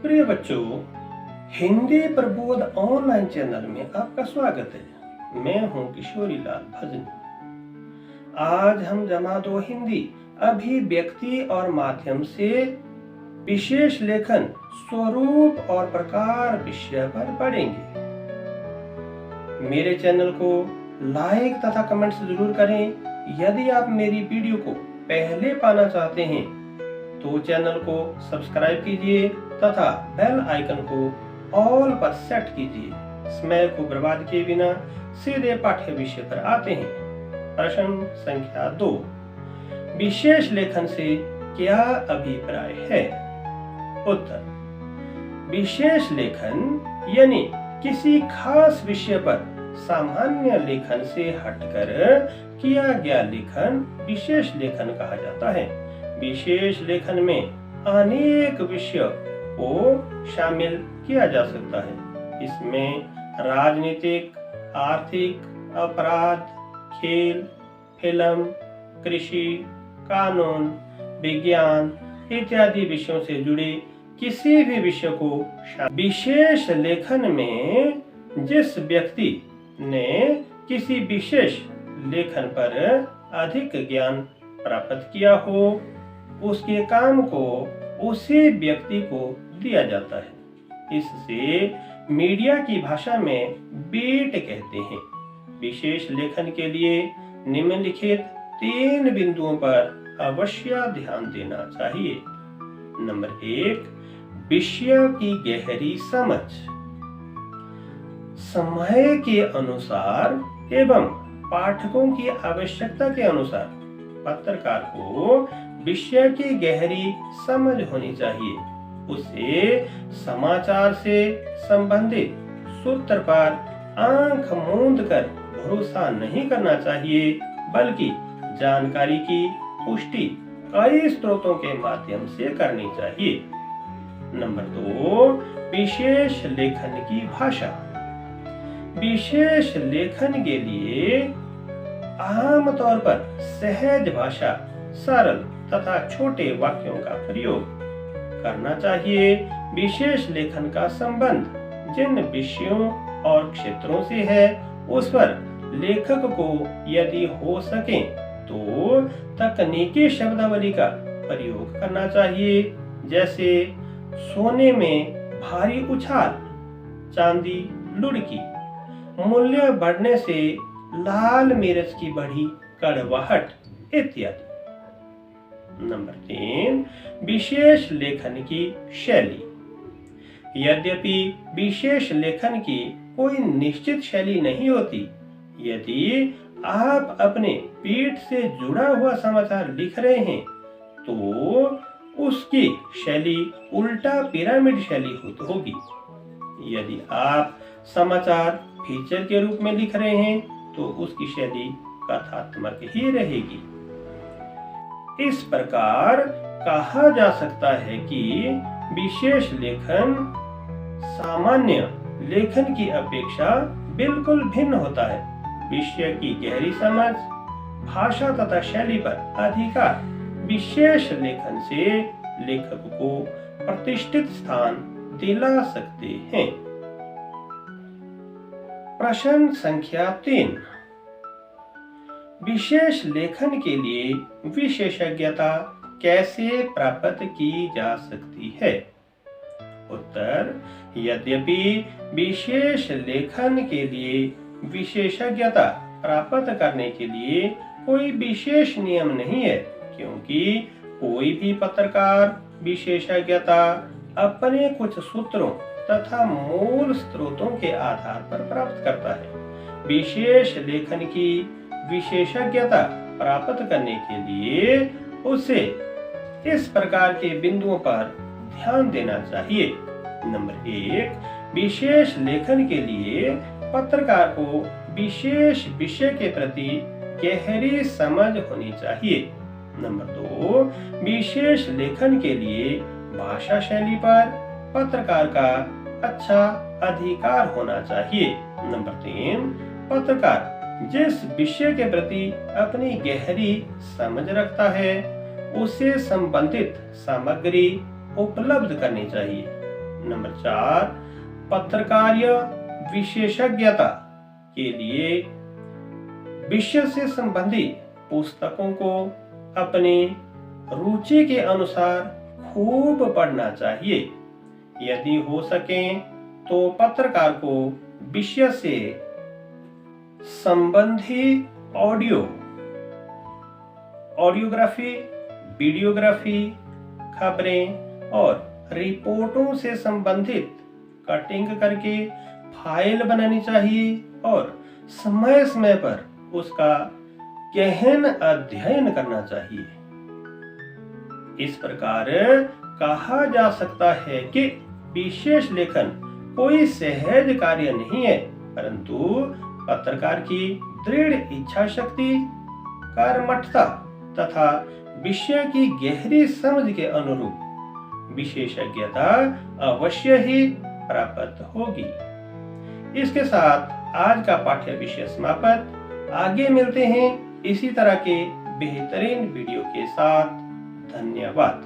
प्रिय बच्चों, Hindi Prabodh online channel में आपका स्वागत है। मैं हूं किशोरी लाल भजनी। आज हम जमा दो हिंदी अभिव्यक्ति और माध्यम से विशेष लेखन स्वरूप और प्रकार विषय पर पढ़ेंगे। मेरे चैनल को लाइक तथा कमेंट्स जरूर करें। यदि आप मेरी वीडियो को पहले पाना चाहते हैं तो चैनल को सब्सक्राइब कीजिए तथा बेल आइकन को ऑल पर सेट कीजिए। समय को बर्बाद किए बिना सीधे पाठ्य विषय पर आते हैं। प्रश्न संख्या 2, विशेष लेखन से क्या अभिप्राय है? उत्तर, विशेष लेखन यानी किसी खास विषय पर सामान्य लेखन से हटकर किया गया लेखन विशेष लेखन कहा जाता है। विशेष लेखन में अनेक विषयों को शामिल किया जा सकता है। इसमें राजनीतिक, आर्थिक, अपराध, खेल, फिल्म, कृषि, कानून, विज्ञान इत्यादि विषयों से जुड़े किसी भी विषय को विशेष लेखन में जिस व्यक्ति ने किसी विशेष लेखन पर अधिक ज्ञान प्राप्त किया हो, उसके काम को उसी व्यक्ति को दिया जाता है। इससे मीडिया की भाषा में बीट कहते हैं। विशेष लेखन के लिए निम्नलिखित 3 बिंदुओं पर अवश्य ध्यान देना चाहिए। नंबर 1, विषय की गहरी समझ। समय के अनुसार एवं पाठकों की आवश्यकता के अनुसार पत्रकार को विषय की गहरी समझ होनी चाहिए। उसे समाचार से संबंधित सूत्र पर आंख मूंद कर भरोसा नहीं करना चाहिए, बल्कि जानकारी की पुष्टि कई स्रोतों के माध्यम से करनी चाहिए। नंबर 2, विशेष लेखन की भाषा। विशेष लेखन के लिए आमतौर पर सहज भाषा, सरल तथा छोटे वाक्यों का प्रयोग करना चाहिए। विशेष लेखन का संबंध जिन विषयों और क्षेत्रों से है, उस पर लेखक को यदि हो सके तो तकनीकी शब्दावली का प्रयोग करना चाहिए। जैसे सोने में भारी उछाल, चांदी लुढ़की, मूल्य बढ़ने से लाल मिर्च की बढ़ी कड़वाहट इत्यादि। नंबर 3, विशेष लेखन की शैली। यद्यपि विशेष लेखन की कोई निश्चित शैली नहीं होती, यदि आप अपने पीठ से जुड़ा हुआ समाचार लिख रहे हैं तो उसकी शैली उल्टा पिरामिड शैली होगी। यदि आप समाचार फीचर के रूप में लिख रहे हैं तो उसकी शैली कथात्मक ही रहेगी। इस प्रकार कहा जा सकता है कि विशेष लेखन सामान्य लेखन की अपेक्षा बिल्कुल भिन्न होता है। विषय की गहरी समझ, भाषा तथा शैली पर अधिकार विशेष लेखन से लेखक को प्रतिष्ठित स्थान दिला सकते हैं। प्रश्न संख्या 3, विशेष लेखन के लिए विशेषज्ञता कैसे प्राप्त की जा सकती है? उत्तर, यद्यपि विशेष लेखन के लिए विशेषज्ञता प्राप्त करने के लिए कोई विशेष नियम नहीं है, क्योंकि कोई भी पत्रकार विशेषज्ञता अपने कुछ सूत्रों तथा मूल स्रोतों के आधार पर प्राप्त करता है। विशेष लेखन की विशेषज्ञता प्राप्त करने के लिए उसे इस प्रकार के बिंदुओं पर ध्यान देना चाहिए। नंबर 1, विशेष लेखन के लिए पत्रकार को विशेष विषय के प्रति गहरी समझ होनी चाहिए। नंबर 2, विशेष लेखन के लिए भाषा शैली पर पत्रकार का अच्छा अधिकार होना चाहिए। नंबर 3, पत्रकार जिस विषय के प्रति अपनी गहरी समझ रखता है, उसे संबंधित सामग्री उपलब्ध करनी चाहिए। नंबर 4, पत्रकारीय विशेषज्ञता के लिए विषय से संबंधित पुस्तकों को अपनी रुचि के अनुसार खूब पढ़ना चाहिए। यदि हो सके तो पत्रकार को विषय से संबंधित ऑडियोग्राफी, वीडियोग्राफी, खबरें और रिपोर्टों से संबंधित कटिंग करके फाइल बनानी चाहिए और समय समय पर उसका गहन अध्ययन करना चाहिए। इस प्रकार कहा जा सकता है कि विशेष लेखन कोई सहज कार्य नहीं है, परंतु पत्रकार की दृढ़ इच्छा शक्ति, कर्मठता तथा विषय की गहरी समझ के अनुरूप विशेषज्ञता अवश्य ही प्राप्त होगी। इसके साथ आज का पाठ्य विषय समाप्त। आगे मिलते हैं इसी तरह के बेहतरीन वीडियो के साथ। धन्यवाद।